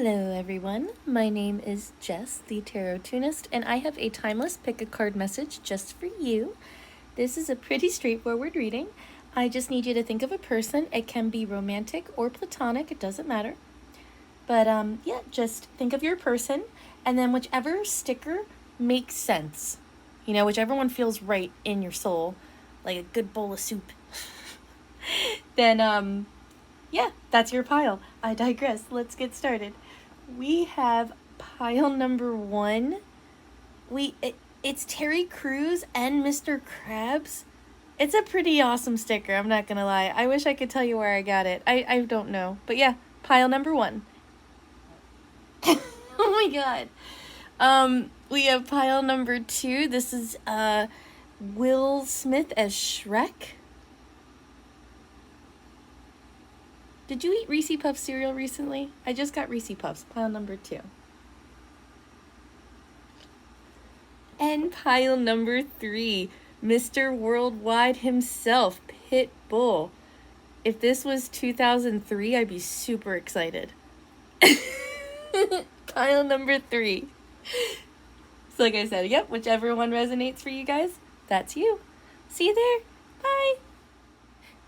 Hello everyone, my name is Jess, the Tarot Tunist, and I have a timeless pick a card message just for you. This is a pretty straightforward reading. I just need you to think of a person. It can be romantic or platonic, it doesn't matter. But yeah, just think of your person, and then whichever sticker makes sense. You know, whichever one feels right in your soul, like a good bowl of soup. Then yeah, that's your pile. I digress. Let's get started. We have pile number 1. It's Terry Crews and Mr. Krabs. It's a pretty awesome sticker, I'm not gonna lie. I wish I could tell you where I got it. I don't know. But yeah, pile number 1. Oh my god. We have pile number 2. This is Will Smith as Shrek. Did you eat Reese Puffs cereal recently? I just got Reese Puffs, pile number 2. And pile number 3, Mr. Worldwide himself, Pitbull. If this was 2003, I'd be super excited. Pile number 3. So like I said, yep, whichever one resonates for you guys, that's you. See you there. Bye.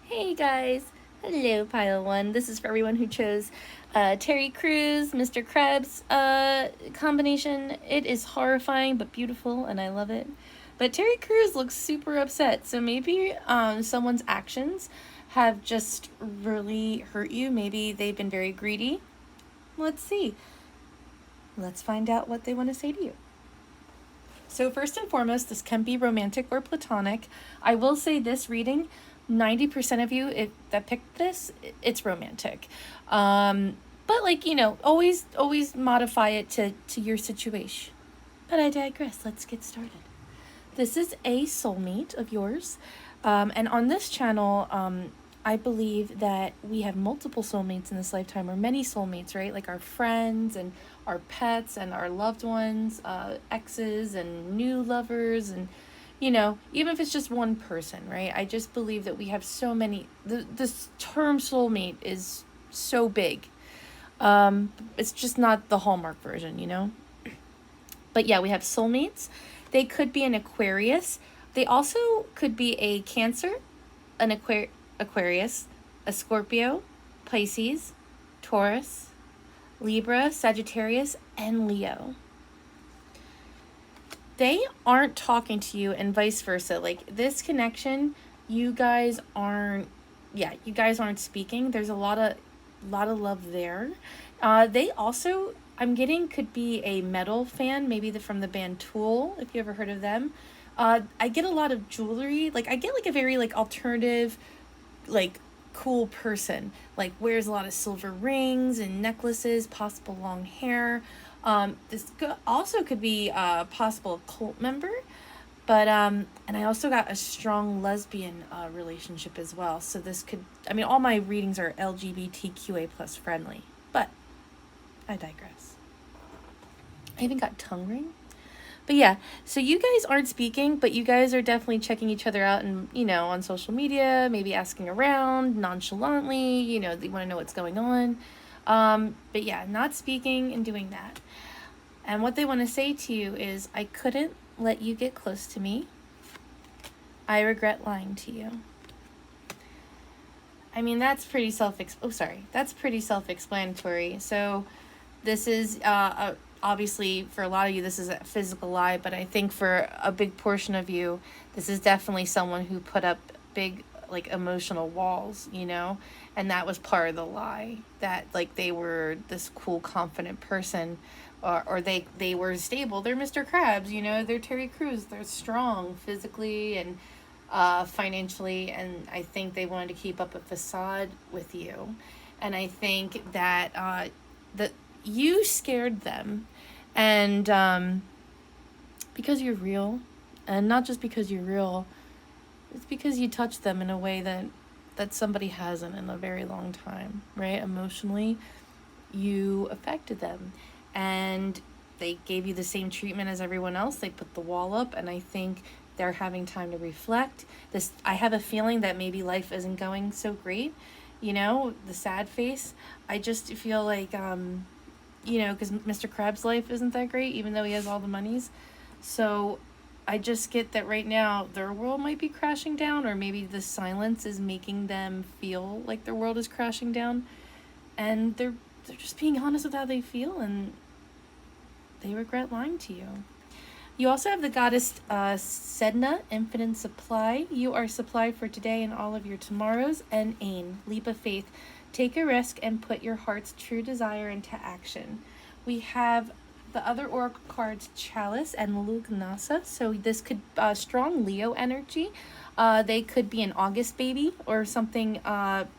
Hey guys. Hello, pile 1. This is for everyone who chose Terry Crews, Mr. Krabs combination. It is horrifying but beautiful, and I love it. But Terry Crews looks super upset, so maybe someone's actions have just really hurt you. Maybe they've been very greedy. Let's see. Let's find out what they want to say to you. So first and foremost, this can be romantic or platonic. I will say this reading, 90% of you that picked this, it's romantic. But like, you know, always modify it to your situation. But I digress. Let's get started. This is a soulmate of yours. And on this channel, I believe that we have multiple soulmates in this lifetime, or many soulmates, right? Like our friends and our pets and our loved ones, exes and new lovers, and you know, even if it's just one person, right? I just believe that we have so many. This term soulmate is so big. It's just not the Hallmark version, you know? But yeah, we have soulmates. They could be an Aquarius. They also could be a Cancer, an Aquarius, a Scorpio, Pisces, Taurus, Libra, Sagittarius, and Leo. They aren't talking to you and vice versa. Like this connection, you guys aren't speaking. There's a lot of love there. They also, I'm getting, could be a metal fan, maybe from the band Tool, if you ever heard of them. I get a lot of jewelry. Like I get like a very like alternative, like cool person. Like wears a lot of silver rings and necklaces, possible long hair. This also could be a possible cult member, but and I also got a strong lesbian relationship as well. So this could, I mean, all my readings are LGBTQA plus friendly, but I digress. I even got tongue ring. But yeah, so you guys aren't speaking, but you guys are definitely checking each other out and, you know, on social media, maybe asking around nonchalantly, you know, they want to know what's going on. But yeah, not speaking and doing that. And what they want to say to you is, I couldn't let you get close to me. I regret lying to you. I mean, that's pretty self-explanatory. So this is, obviously for a lot of you, this is a physical lie, but I think for a big portion of you, this is definitely someone who put up big, like, emotional walls, you know? And that was part of the lie, that like they were this cool, confident person, or they were stable. They're Mr. Krabs, you know, they're Terry Crews. They're strong physically and financially, and I think they wanted to keep up a facade with you. And I think that that you scared them, and because you're real, and not just because you're real, it's because you touched them in a way that somebody hasn't in a very long time, right? Emotionally, you affected them, and they gave you the same treatment as everyone else. They put the wall up, and I think they're having time to reflect. I have a feeling that maybe life isn't going so great, you know, the sad face. I just feel like you know, because Mr. Krabs' life isn't that great, even though he has all the monies. So I just get that right now their world might be crashing down, or maybe the silence is making them feel like their world is crashing down, and they're just being honest with how they feel, and they regret lying to you. You also have the goddess Sedna, infinite supply. You are supplied for today and all of your tomorrows. And Ain, leap of faith. Take a risk and put your heart's true desire into action. We have the other oracle cards, Chalice and Lugnasa. So this could strong Leo energy. They could be an August baby, or something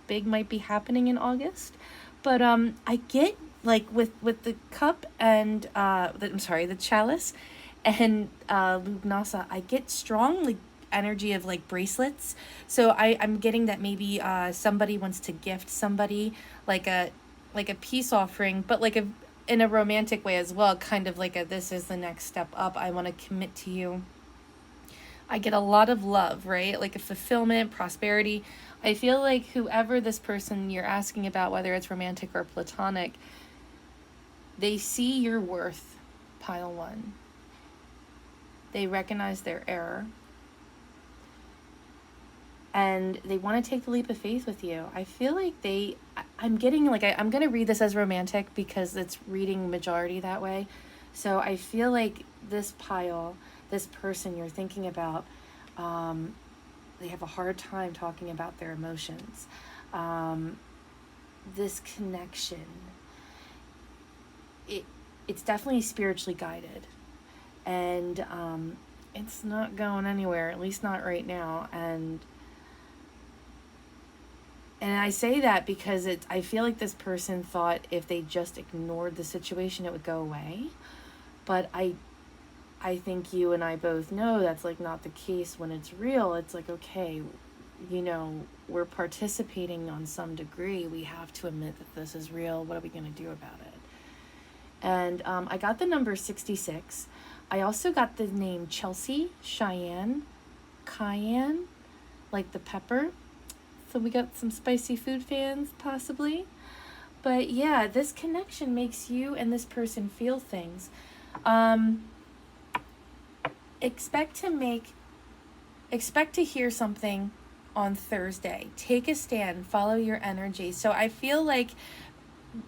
big might be happening in August. But I get like with the cup and the chalice and Lugnasa, I get strong like energy of like bracelets. So I'm getting that maybe somebody wants to gift somebody like a peace offering, but like in a romantic way as well, kind of like this is the next step up. I want to commit to you. I get a lot of love, right? Like a fulfillment, prosperity. I feel like whoever this person you're asking about, whether it's romantic or platonic, they see your worth, pile one. They recognize their error. And they want to take the leap of faith with you. I feel like I'm getting like, I'm going to read this as romantic because it's reading majority that way. So I feel like this pile, this person you're thinking about, they have a hard time talking about their emotions. This connection, it's definitely spiritually guided. And it's not going anywhere, at least not right now. And I say that because I feel like this person thought if they just ignored the situation, it would go away. But I think you and I both know that's like not the case when it's real. It's like, okay, you know, we're participating on some degree. We have to admit that this is real. What are we going to do about it? And I got the number 66. I also got the name Chelsea, Cheyenne, Cayenne, like the pepper. So we got some spicy food fans, possibly. But yeah, this connection makes you and this person feel things. Expect to hear something on Thursday. Take a stand, follow your energy. So I feel like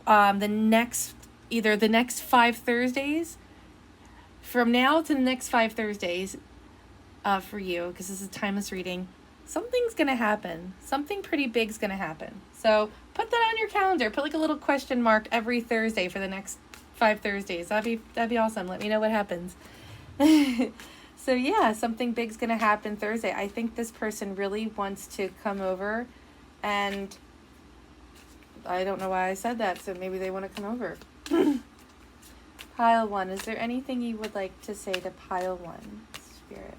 the next 5 Thursdays, from now to the next 5 Thursdays, for you, because this is a timeless reading, something's going to happen. Something pretty big's going to happen. So put that on your calendar. Put like a little question mark every Thursday for the next 5 Thursdays. That'd be awesome. Let me know what happens. So yeah, something big's going to happen Thursday. I think this person really wants to come over, and I don't know why I said that, so maybe they want to come over. Pile one, is there anything you would like to say to pile one, Spirit?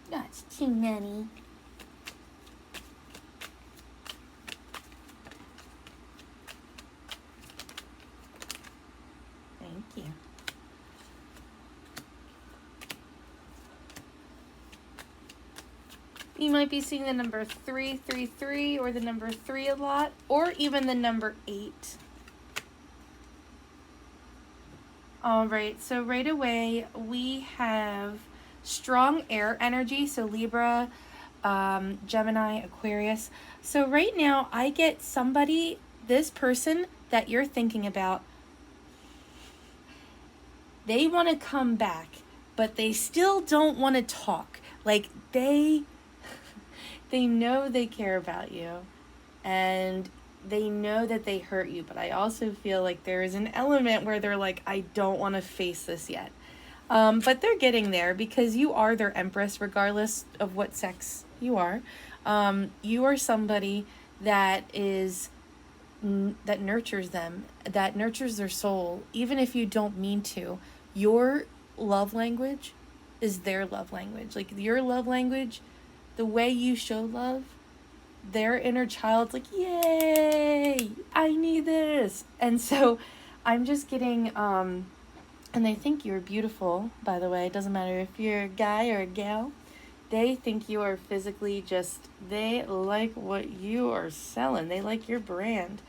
That's too many. Thank you. You might be seeing the number 333 or the number 3 a lot, or even the number 8. All right, so right away we have strong air energy, so Libra, Gemini, Aquarius. So right now I get somebody, this person that you're thinking about, they want to come back, but they still don't want to talk. Like they know they care about you, and they know that they hurt you, but I also feel like there is an element where they're like, I don't want to face this yet. But they're getting there, because you are their empress, regardless of what sex you are. You are somebody that nurtures them, that nurtures their soul, even if you don't mean to. Your love language is their love language. Like your love language, the way you show love, their inner child's like, yay, I need this. And so I'm just getting, and they think you're beautiful, by the way. It doesn't matter if you're a guy or a gal. They think you are physically they like what you are selling. They like your brand.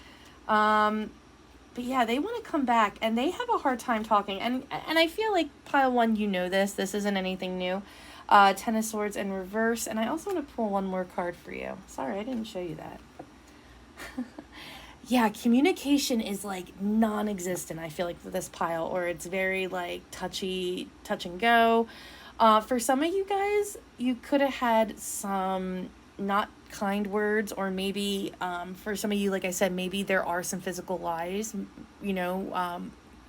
But yeah, they want to come back, and they have a hard time talking. And I feel like pile one, you know this. This isn't anything new. Ten of Swords in reverse, and I also want to pull one more card for you. Sorry, I didn't show you that. Yeah, communication is like non-existent, I feel like, for this pile, or it's very like touch and go. For some of you guys, you could have had some not kind words, or maybe for some of you, like I said, maybe there are some physical lies.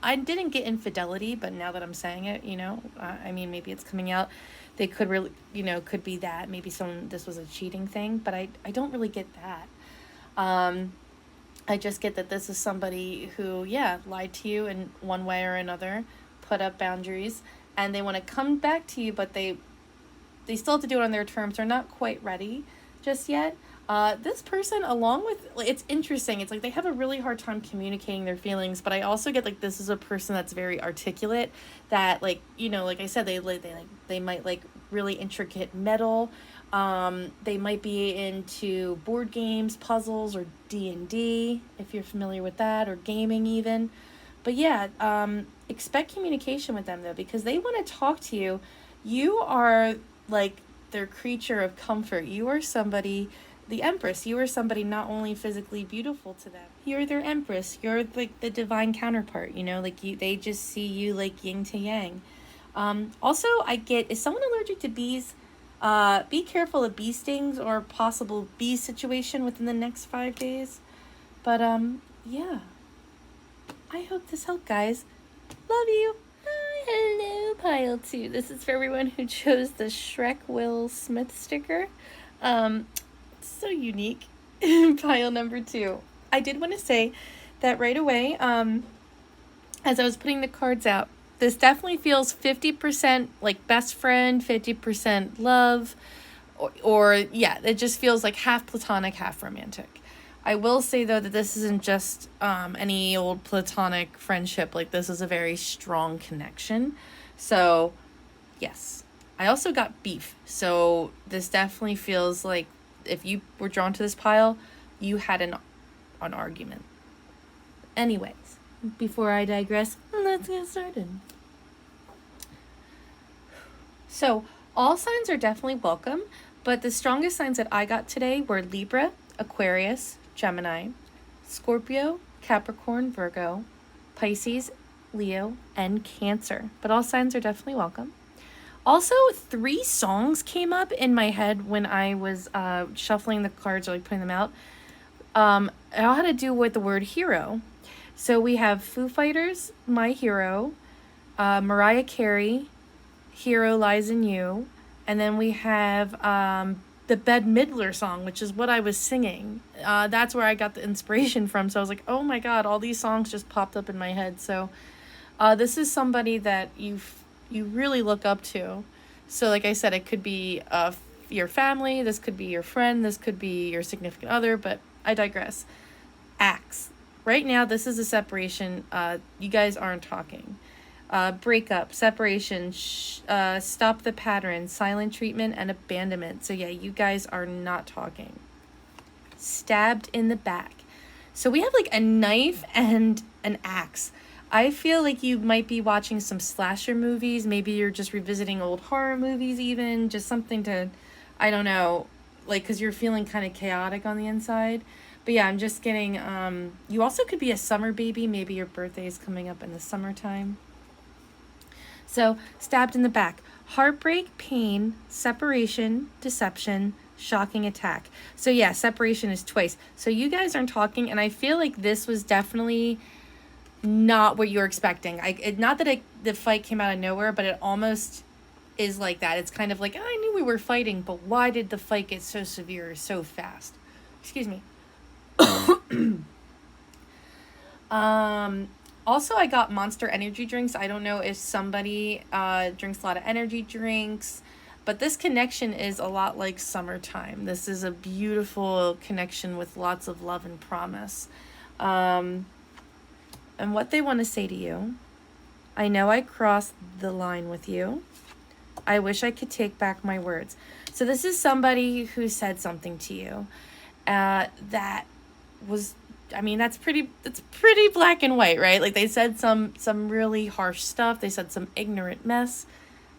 I didn't get infidelity, but now that I'm saying it, I mean, maybe it's coming out. They could really, could be that. Maybe this was a cheating thing, but I don't really get that. I just get that this is somebody who, lied to you in one way or another, put up boundaries, and they want to come back to you, but they still have to do it on their terms. They're not quite ready just yet. This person, along with, it's interesting. It's like they have a really hard time communicating their feelings, but I also get like this is a person that's very articulate, that like, like I said, they might like really intricate metal. They might be into board games, puzzles, or D&D, if you're familiar with that, or gaming even. But yeah, expect communication with them though, because they want to talk to you. You are like their creature of comfort. You are somebody, the Empress, you are somebody not only physically beautiful to them, you're their Empress. You're like the divine counterpart, they just see you like yin to yang. Also, I get, is someone allergic to bees? Be careful of bee stings or possible bee situation within the next 5 days. But, yeah. I hope this helped, guys. Love you. Hi, hello, pile 2. This is for everyone who chose the Shrek Will Smith sticker. So unique. Pile number 2. I did want to say that right away, as I was putting the cards out, this definitely feels 50% like best friend, 50% love, or it just feels like half platonic, half romantic. I will say, though, that this isn't just any old platonic friendship. Like, this is a very strong connection. So, yes. I also got beef. So, this definitely feels like if you were drawn to this pile, you had an argument. Anyways, before I digress, let's get started. So, all signs are definitely welcome, but the strongest signs that I got today were Libra, Aquarius, Gemini, Scorpio, Capricorn, Virgo, Pisces, Leo, and Cancer. But all signs are definitely welcome. Also, 3 songs came up in my head when I was shuffling the cards or like putting them out. It all had to do with the word hero. So we have Foo Fighters, My Hero, Mariah Carey, Hero Lies in You, and then we have the Bette Midler song, which is what I was singing. That's where I got the inspiration from. So I was like, oh my god, all these songs just popped up in my head. So this is somebody that you really look up to. So like I said, it could be your family, this could be your friend, this could be your significant other, but I digress. Axe. Right now, this is a separation. You guys aren't talking. Breakup, separation, stop the pattern, silent treatment, and abandonment. So yeah, you guys are not talking. Stabbed in the back. So we have like a knife and an axe. I feel like you might be watching some slasher movies. Maybe you're just revisiting old horror movies even. Just something to, I don't know, like, because you're feeling kind of chaotic on the inside. But yeah, I'm just getting, you also could be a summer baby. Maybe your birthday is coming up in the summertime. So, stabbed in the back. Heartbreak, pain, separation, deception, shocking attack. So yeah, separation is twice. So you guys aren't talking, and I feel like this was definitely not what you're expecting. Not that the fight came out of nowhere, but it almost is like that. It's kind of like, I knew we were fighting, but why did the fight get so severe so fast? Excuse me. Also, I got Monster energy drinks. I don't know if somebody drinks a lot of energy drinks, but this connection is a lot like summertime. This is a beautiful connection with lots of love and promise. And what they want to say to you: I know I crossed the line with you. I wish I could take back my words. So this is somebody who said something to you that was, I mean, that's pretty black and white, right? Like they said some really harsh stuff. They said some ignorant mess.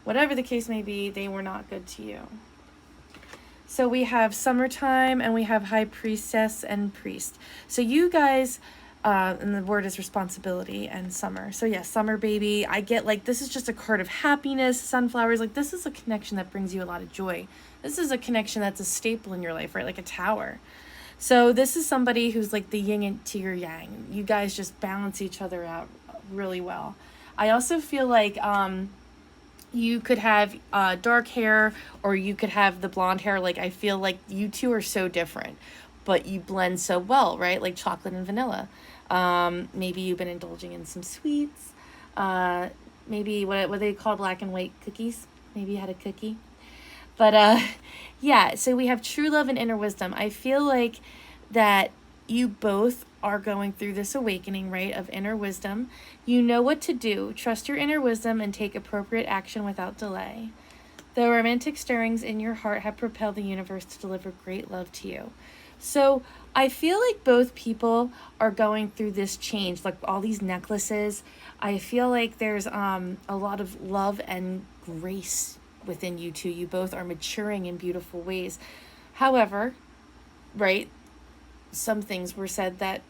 Whatever the case may be, they were not good to you. So we have summertime and we have high priestess and priest. So you guys, and the word is responsibility and summer. So yeah, summer baby. I get like, this is just a card of happiness, sunflowers. Like this is a connection that brings you a lot of joy. This is a connection that's a staple in your life, right? Like a tower. So this is somebody who's like the yin to your yang. You guys just balance each other out really well. I also feel like, you could have dark hair or you could have the blonde hair. Like I feel like you two are so different, but you blend so well, right? Like chocolate and vanilla. Maybe you've been indulging in some sweets. Maybe what they call black and white cookies. Maybe you had a cookie. But yeah, so we have true love and inner wisdom. I feel like that you both are going through this awakening, right, of inner wisdom. You know what to do. Trust your inner wisdom and take appropriate action without delay. The romantic stirrings in your heart have propelled the universe to deliver great love to you. So I feel like both people are going through this change, like all these necklaces. I feel like there's a lot of love and grace within you two. You both are maturing in beautiful ways. However, right, some things were said that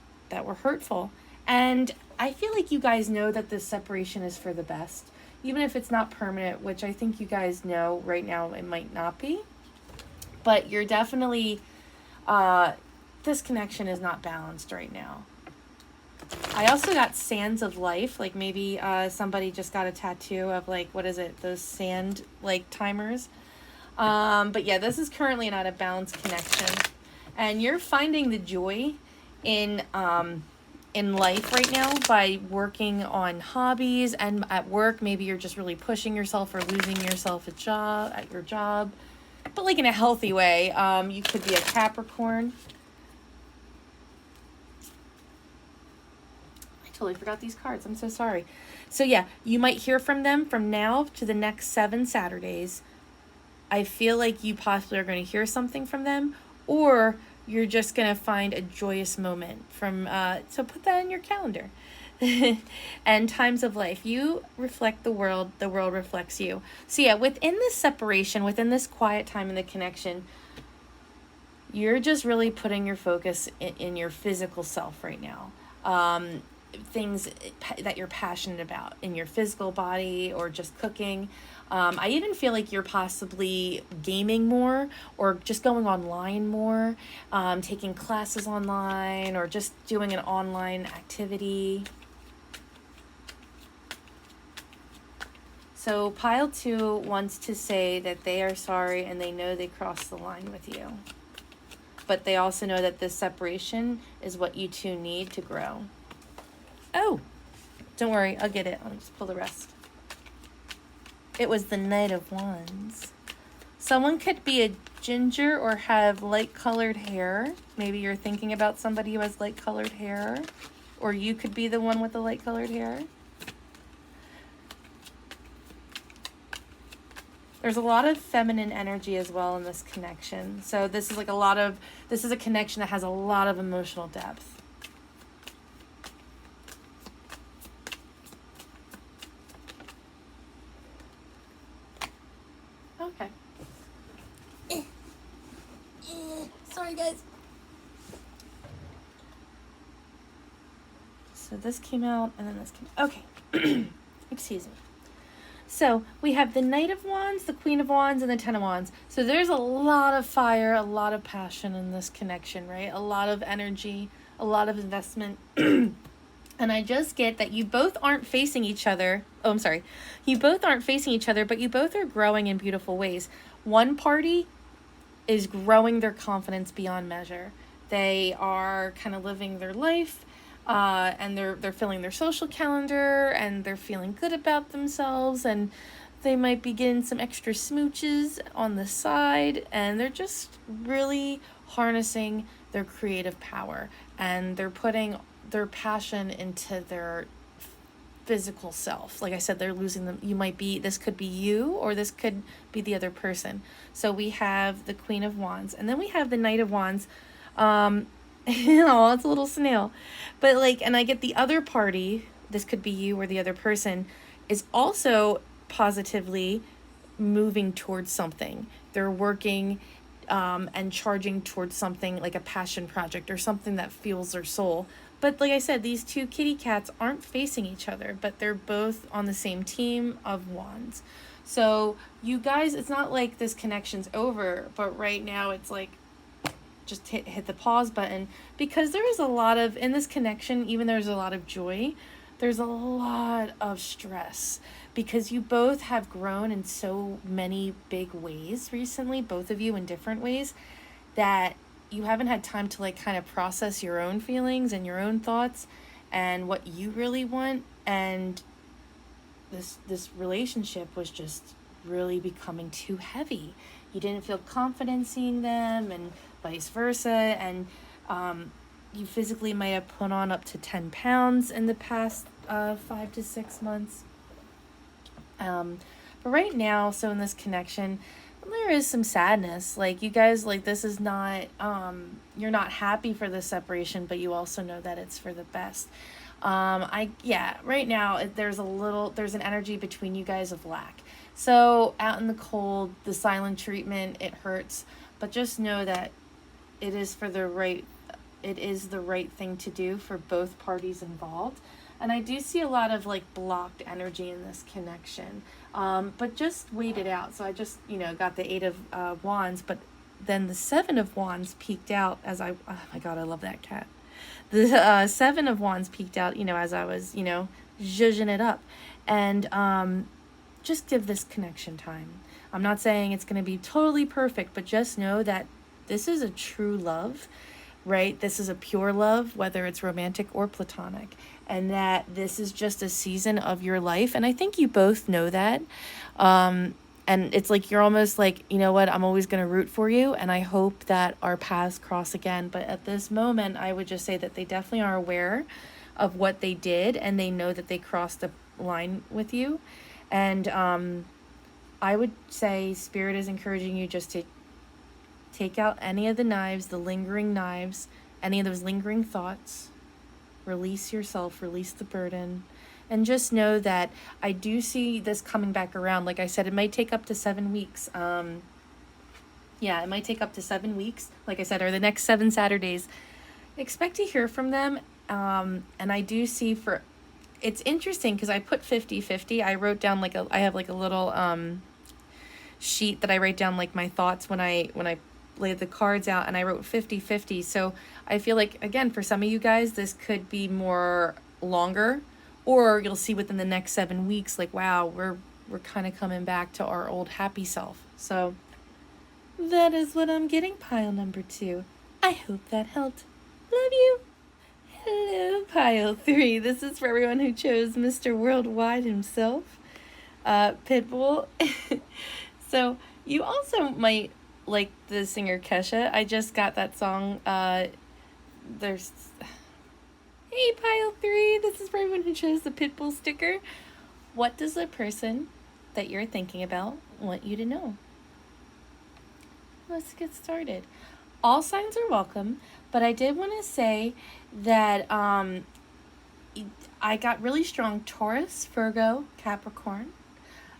were hurtful. And I feel like you guys know that this separation is for the best. Even if it's not permanent, which I think you guys know right now it might not be. But you're definitely, this connection is not balanced right now. I also got sands of life. Like maybe somebody just got a tattoo of like, what is it? Those sand like timers. But yeah, this is currently not a balanced connection. And you're finding the joy in life right now by working on hobbies, and at work maybe you're just really pushing yourself or losing yourself at your job, but like in a healthy way. You could be a Capricorn. I totally forgot these cards. I'm so sorry. So yeah, you might hear from them from now to the next 7 Saturdays. I feel like you possibly are going to hear something from them, or you're just going to find a joyous moment from, so put that in your calendar. And times of life. You reflect the world reflects you. So yeah, within this separation, within this quiet time in the connection, you're just really putting your focus in your physical self right now. Things that you're passionate about in your physical body or just cooking. I even feel like you're possibly gaming more or just going online more, taking classes online or just doing an online activity. So pile 2 wants to say that they are sorry and they know they crossed the line with you. But they also know that this separation is what you two need to grow. Oh, don't worry, I'll get it. I'll just pull the rest. It was the Knight of Wands. Someone could be a ginger or have light-colored hair. Maybe you're thinking about somebody who has light-colored hair. Or you could be the one with the light-colored hair. There's a lot of feminine energy as well in this connection. So this is like this is a connection that has a lot of emotional depth. Okay. Sorry, guys. So this came out, and then this came out. Okay. Excuse me. So we have the Knight of Wands, the Queen of Wands, and the Ten of Wands. So there's a lot of fire, a lot of passion in this connection, right? A lot of energy, a lot of investment. And I just get that you both aren't facing each other. Oh, I'm sorry. You both aren't facing each other, but you both are growing in beautiful ways. One party is growing their confidence beyond measure. They are kind of living their life, and they're filling their social calendar, and they're feeling good about themselves, and they might be getting some extra smooches on the side, and they're just really harnessing their creative power, and they're putting their passion into their physical self. Like I said, they're losing them. This could be you, or this could be the other person. So we have the Queen of Wands, and then we have the Knight of Wands. Oh, it's a little snail. But like, and I get the other party, this could be you or the other person, is also positively moving towards something. They're working and charging towards something like a passion project or something that fuels their soul. But like I said, these two kitty cats aren't facing each other, but they're both on the same team of wands. So you guys, it's not like this connection's over, but right now it's like, just hit the pause button, because there is a lot of, in this connection, even there's a lot of joy, there's a lot of stress, because you both have grown in so many big ways recently, both of you in different ways, that you haven't had time to like kind of process your own feelings and your own thoughts and what you really want. And this relationship was just really becoming too heavy. You didn't feel confident seeing them, and vice versa. And you physically might have put on up to 10 pounds in the past 5 to 6 months. But right now, so in this connection, there is some sadness. Like, you guys, like, this is not, you're not happy for the separation, but you also know that it's for the best. Right now, there's an energy between you guys of lack. So out in the cold, the silent treatment, it hurts, but just know that it is the right thing to do for both parties involved. And I do see a lot of like blocked energy in this connection. But just wait it out. So I just, got the 8 of Wands, but then the 7 of Wands peeked out as oh my God, I love that cat. The 7 of Wands peeked out, as I was, zhuzhing it up. And just give this connection time. I'm not saying it's going to be totally perfect, but just know that this is a true love, right? This is a pure love, whether it's romantic or platonic, and that this is just a season of your life. And I think you both know that. And it's like, you're almost like, you know what, I'm always going to root for you, and I hope that our paths cross again. But at this moment, I would just say that they definitely are aware of what they did, and they know that they crossed the line with you. And I would say Spirit is encouraging you just to take out any of the knives, the lingering knives, any of those lingering thoughts. Release yourself, release the burden, and just know that I do see this coming back around. Like I said, it might take up to 7 weeks. It might take up to 7 weeks, like I said, or the next 7 Saturdays. Expect to hear from them. And I do see it's interesting because I put 50-50. I wrote down I have like a little sheet that I write down like my thoughts when I laid the cards out, and I wrote 50-50. So I feel like, again, for some of you guys, this could be more longer, or you'll see within the next 7 weeks, like, wow, we're kind of coming back to our old happy self. So that is what I'm getting, pile number 2. I hope that helped. Love you. Hello, pile 3. This is for everyone who chose Mr. Worldwide himself, Pitbull. So you also might like the singer Kesha. I just got that song. Hey, pile 3. This is for everyone who chose the Pitbull sticker. What does the person that you're thinking about want you to know? Let's get started. All signs are welcome, but I did want to say that I got really strong Taurus, Virgo, Capricorn,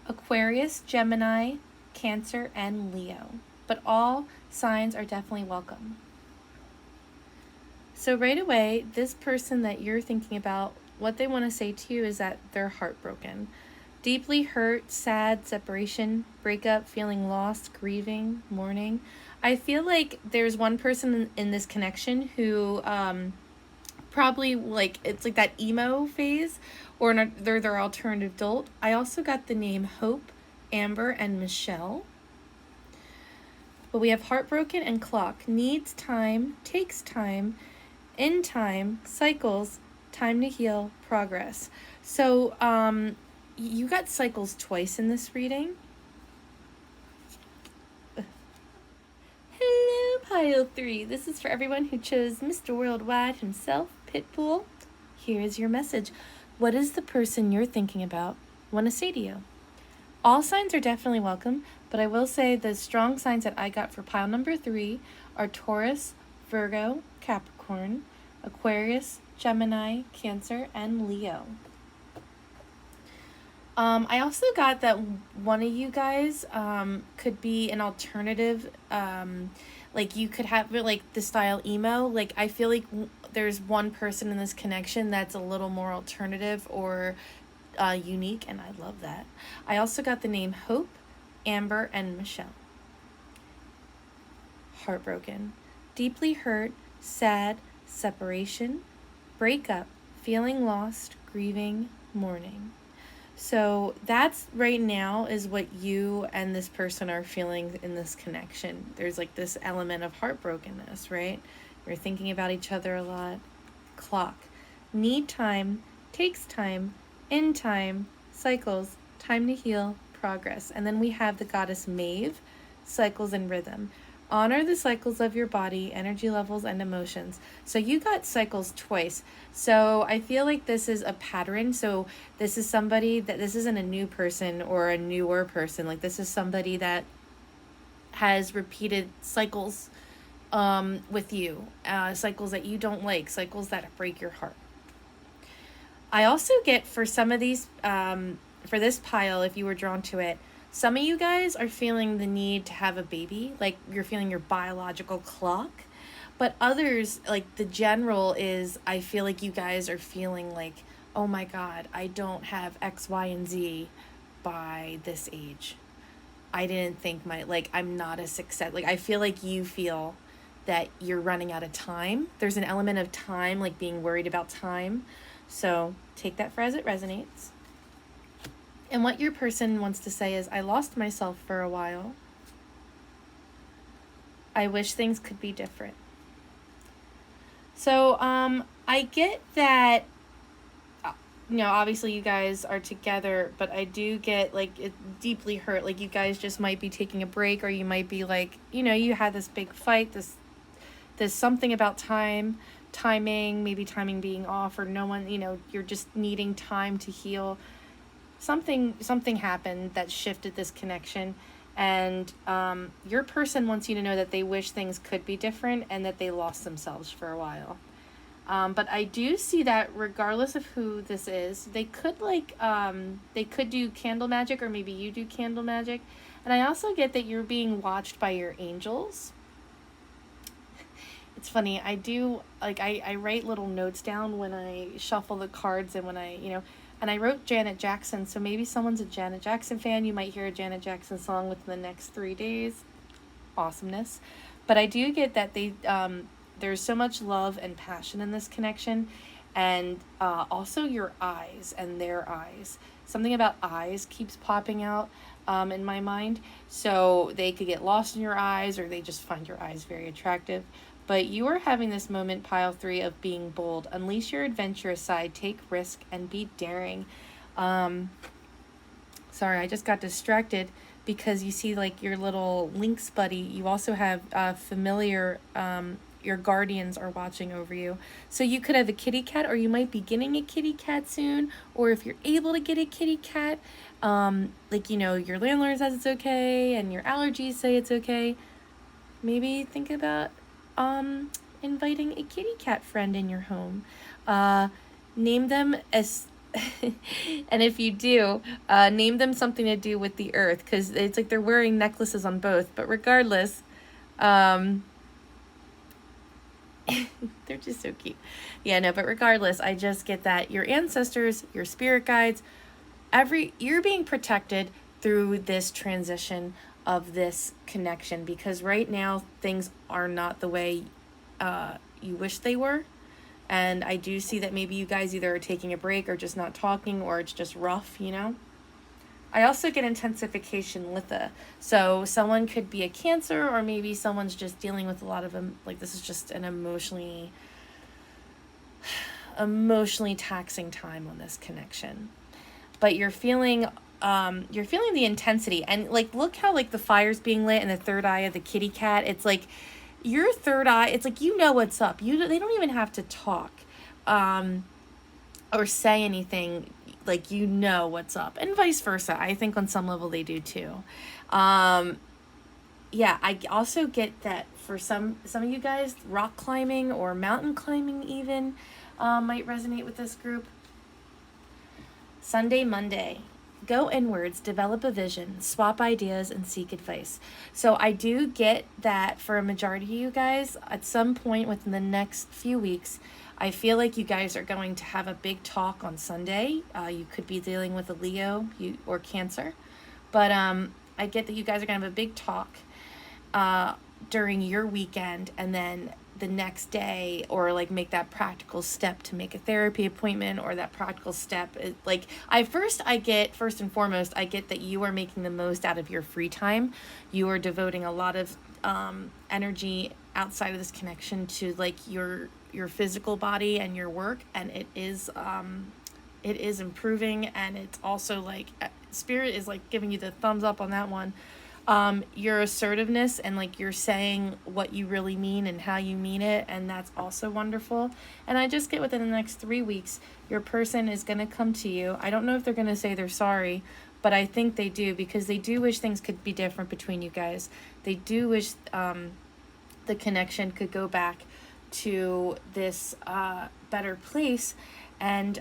Aquarius, Gemini, Cancer, and Leo. But all signs are definitely welcome. So right away, this person that you're thinking about, what they want to say to you is that they're heartbroken. Deeply hurt, sad, separation, breakup, feeling lost, grieving, mourning. I feel like there's one person in this connection who probably it's like that emo phase, or they're their alternative adult. I also got the name Hope, Amber, and Michelle. But we have heartbroken and clock. Needs time, takes time, in time, cycles, time to heal, progress. So you got cycles twice in this reading. Hello, pile 3. This is for everyone who chose Mr. Worldwide himself, Pitbull. Here is your message. What does the person you're thinking about want to say to you? All signs are definitely welcome, but I will say the strong signs that I got for pile number 3 are Taurus, Virgo, Capricorn, Aquarius, Gemini, Cancer, and Leo. I also got that one of you guys could be an alternative, like you could have like the style emo. Like I feel like there's one person in this connection that's a little more alternative or unique, and I love that. I also got the name Hope, Amber, and Michelle. Heartbroken, deeply hurt, sad, separation, breakup, feeling lost, grieving, mourning. So that's right now is what you and this person are feeling in this connection. There's like this element of heartbrokenness, right? You're thinking about each other a lot. Clock. Need time, takes time, in time, cycles, time to heal, progress. And then we have the goddess Maeve, cycles and rhythm. Honor the cycles of your body, energy levels, and emotions. So you got cycles twice. So I feel like this is a pattern. So this is somebody that, this isn't a new person or a newer person. Like this is somebody that has repeated cycles with you. Cycles that you don't like. Cycles that break your heart. I also get for some of these, for this pile, if you were drawn to it, some of you guys are feeling the need to have a baby, like you're feeling your biological clock. But others, like the general is, I feel like you guys are feeling like, oh my God, I don't have X, Y, and Z by this age. I didn't think I'm not a success. Like I feel like you feel that you're running out of time. There's an element of time, like being worried about time. So take that for as it resonates. And what your person wants to say is, I lost myself for a while. I wish things could be different. So I get that, obviously you guys are together, but I do get like it deeply hurt. Like you guys just might be taking a break, or you might be like, you had this big fight, there's something about timing, maybe timing being off, or no one, you're just needing time to heal. Something happened that shifted this connection, and your person wants you to know that they wish things could be different and that they lost themselves for a while. But I do see that regardless of who this is, they could they could do candle magic, or maybe you do candle magic. And I also get that you're being watched by your angels. It's funny, I do, I write little notes down when I shuffle the cards, and when and I wrote Janet Jackson, so maybe someone's a Janet Jackson fan. You might hear a Janet Jackson song within the next 3 days. Awesomeness. But I do get that there's so much love and passion in this connection, and also your eyes and their eyes. Something about eyes keeps popping out in my mind. So they could get lost in your eyes, or they just find your eyes very attractive. But you are having this moment, pile 3, of being bold. Unleash your adventurous side, take risk, and be daring. Sorry, I just got distracted because you see like your little lynx buddy. You also have familiar, your guardians are watching over you. So you could have a kitty cat, or you might be getting a kitty cat soon. Or if you're able to get a kitty cat, your landlord says it's okay and your allergies say it's okay. Maybe think about inviting a kitty cat friend in your home. Name them as and if you do, name them something to do with the earth, because it's like they're wearing necklaces on both. But regardless, they're just so cute. But regardless, I just get that your ancestors, your spirit guides, you're being protected through this transition of this connection, because right now things are not the way you wish they were. And I do see that maybe you guys either are taking a break, or just not talking, or it's just rough, I also get intensification litha. So someone could be a Cancer, or maybe someone's just dealing with a lot of this is just an emotionally taxing time on this connection. But you're feeling the intensity, and look how the fire's being lit in the third eye of the kitty cat. It's like your third eye, it's like what's up. They don't even have to talk. or say anything, like, you know what's up, and vice versa. I think on some level they do too. Yeah, I also get that for some of you guys, rock climbing or mountain climbing even might resonate with this group. Sunday, Monday. Go inwards, develop a vision, swap ideas, and seek advice. So I do get that for a majority of you guys, at some point within the next few weeks, I feel like you guys are going to have a big talk on Sunday. You could be dealing with a Leo or Cancer. But I get that you guys are going to have a big talk during your weekend, and then the next day, or like make that practical step to make a therapy appointment, or that practical step is like, first and foremost, I get that you are making the most out of your free time. You are devoting a lot of energy outside of this connection to like your physical body and your work, and it is improving, and it's also like spirit is like giving you the thumbs up on that one. Your assertiveness, and like you're saying what you really mean and how you mean it, and that's also wonderful. And I just get within the next 3 weeks, your person is going to come to you. I don't know if they're going to say they're sorry, but I think they do, because they do wish things could be different between you guys. They do wish the connection could go back to this better place, and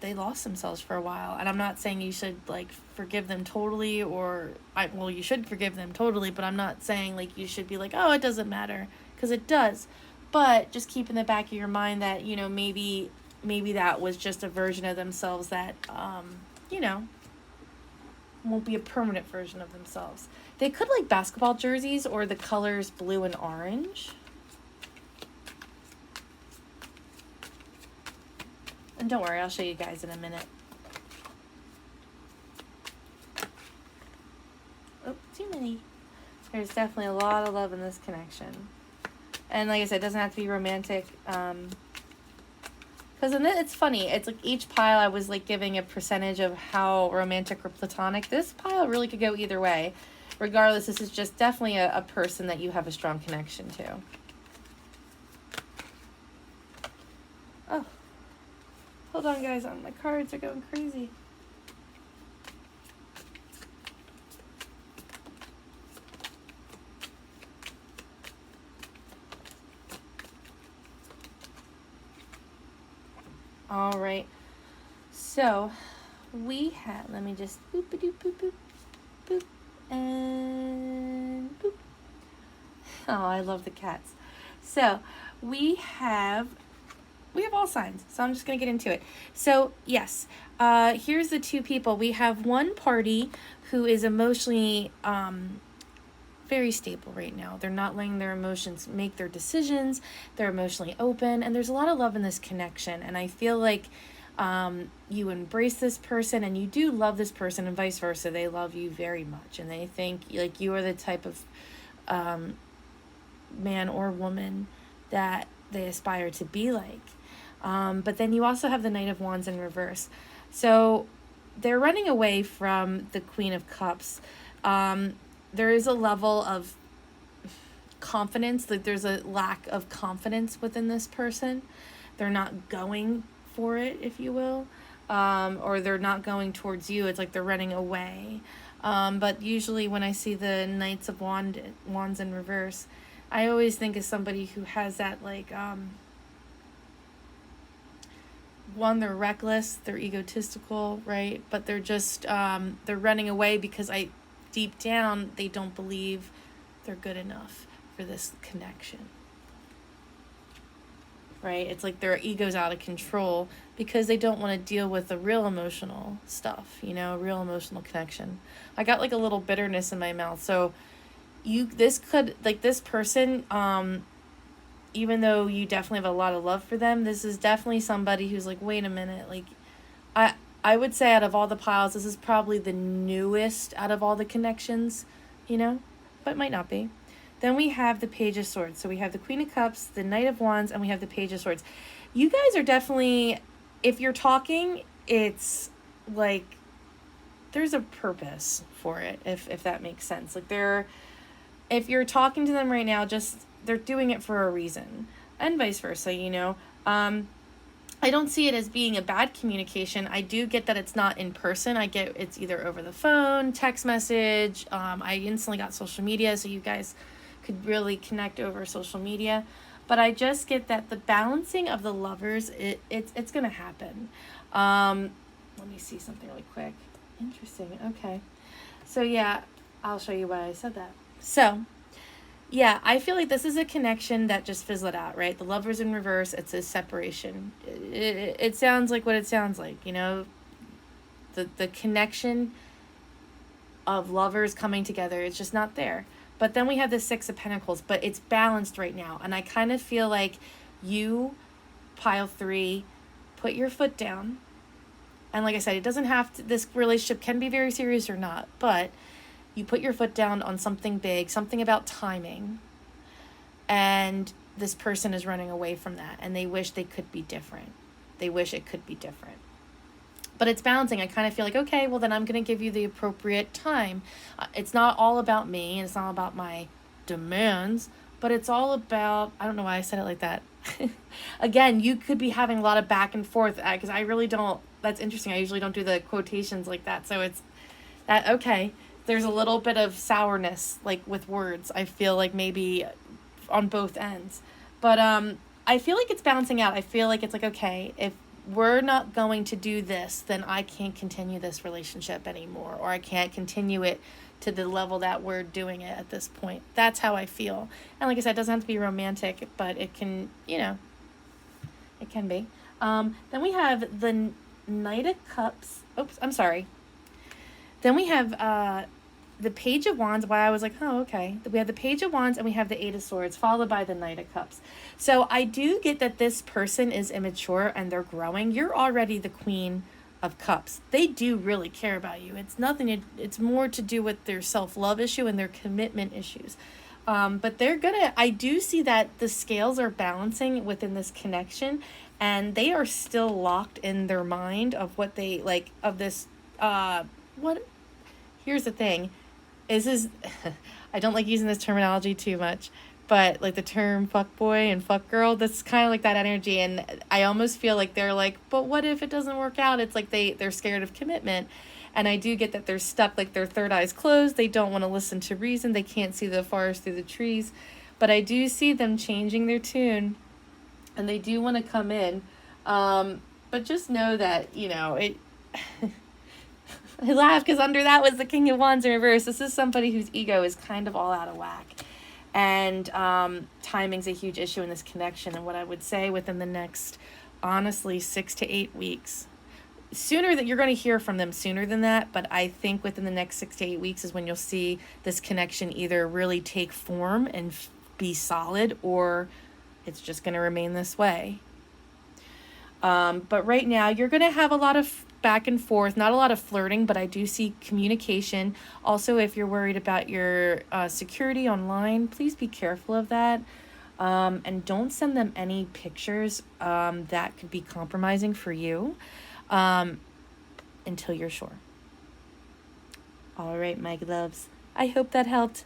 they lost themselves for a while. And I'm not saying you should like forgive them totally, or you should forgive them totally, but I'm not saying like you should be like, oh, it doesn't matter, because it does. But just keep in the back of your mind that, you know, maybe that was just a version of themselves that you know, won't be a permanent version of themselves. They could like basketball jerseys or the colors blue and orange. And don't worry, I'll show you guys in a minute. Oh, too many. There's definitely a lot of love in this connection. And like I said, it doesn't have to be romantic. Because it's funny. It's like each pile I was like giving a percentage of how romantic or platonic. This pile really could go either way. Regardless, this is just definitely a person that you have a strong connection to. Oh. Hold on, guys. My cards are going crazy. All right. So, we have... Let me just... Boop, boop, boop, boop, boop, and boop. Oh, I love the cats. So, we have all signs, so I'm just going to get into it. So, yes, here's the two people. We have one party who is emotionally very stable right now. They're not letting their emotions make their decisions. They're emotionally open, and there's a lot of love in this connection, and I feel like you embrace this person, and you do love this person, and vice versa. They love you very much, and they think like you are the type of man or woman that they aspire to be like. But then you also have the Knight of Wands in reverse. So they're running away from the Queen of Cups. There is a level of confidence, like there's a lack of confidence within this person. They're not going for it, if you will, or they're not going towards you. It's like they're running away. But usually when I see the Knights of Wands in reverse, I always think of somebody who has that like... one, they're reckless, they're egotistical, right? But they're just, they're running away because deep down, they don't believe they're good enough for this connection, right? It's like their ego's out of control because they don't want to deal with the real emotional stuff, you know, real emotional connection. I got like a little bitterness in my mouth. So this person, even though you definitely have a lot of love for them, this is definitely somebody who's like, wait a minute, like, I would say out of all the piles, this is probably the newest out of all the connections, you know, but it might not be. Then we have the Page of Swords. So we have the Queen of Cups, the Knight of Wands, and we have the Page of Swords. You guys are definitely, if you're talking, it's like, there's a purpose for it, if that makes sense. Like if you're talking to them right now, just... they're doing it for a reason, and vice versa, you know. I don't see it as being a bad communication. I do get that it's not in person. I get it's either over the phone, text message. I instantly got social media, so you guys could really connect over social media. But I just get that the balancing of the lovers, it's going to happen. Let me see something really quick. Interesting. Okay. So yeah, I'll show you why I said that. So yeah, I feel like this is a connection that just fizzled out, right? The lovers in reverse, it's a separation. It sounds like what it sounds like, you know? The connection of lovers coming together, it's just not there. But then we have the Six of Pentacles, but it's balanced right now. And I kind of feel like you, pile 3, put your foot down. And like I said, it doesn't have to, this relationship can be very serious or not, but you put your foot down on something big, something about timing, and this person is running away from that, and they wish they could be different. They wish it could be different. But it's balancing. I kind of feel like, okay, well, then I'm going to give you the appropriate time. It's not all about me, and it's not about my demands, but it's all about, I don't know why I said it like that. Again, you could be having a lot of back and forth, because I really don't, that's interesting. I usually don't do the quotations like that. So it's that, okay, there's a little bit of sourness, like with words. I feel like maybe on both ends. But I feel like it's balancing out. I feel like it's like, okay, if we're not going to do this, then I can't continue this relationship anymore, or I can't continue it to the level that we're doing it at this point. That's how I feel. And like I said, it doesn't have to be romantic, but it can, you know, it can be. Then we have the Knight of Cups. Oops, I'm sorry. Then we have the Page of Wands. Why I was like, oh, okay. We have the Page of Wands and we have the Eight of Swords, followed by the Knight of Cups. So I do get that this person is immature and they're growing. You're already the Queen of Cups. They do really care about you. It's nothing. It's more to do with their self-love issue and their commitment issues. But they're gonna. I do see that the scales are balancing within this connection, and they are still locked in their mind of what they like of this. What? Here's the thing, is I don't like using this terminology too much, but like the term fuck boy and fuck girl, that's kind of like that energy, and I almost feel like they're like, but what if it doesn't work out? It's like they're scared of commitment, and I do get that they're stuck, like their third eye's closed, they don't want to listen to reason, they can't see the forest through the trees, but I do see them changing their tune, and they do want to come in, but just know that, you know, it... I laugh because under that was the King of Wands in reverse. This is somebody whose ego is kind of all out of whack. And timing's a huge issue in this connection. And what I would say within the next, honestly, 6 to 8 weeks. Sooner that you're going to hear from them sooner than that. But I think within the next 6 to 8 weeks is when you'll see this connection either really take form and be solid, or it's just going to remain this way. But right now you're going to have a lot of back and forth, not a lot of flirting, but I do see communication. Also, if you're worried about your security online, please be careful of that. And don't send them any pictures that could be compromising for you until you're sure. All right, my loves. I hope that helped.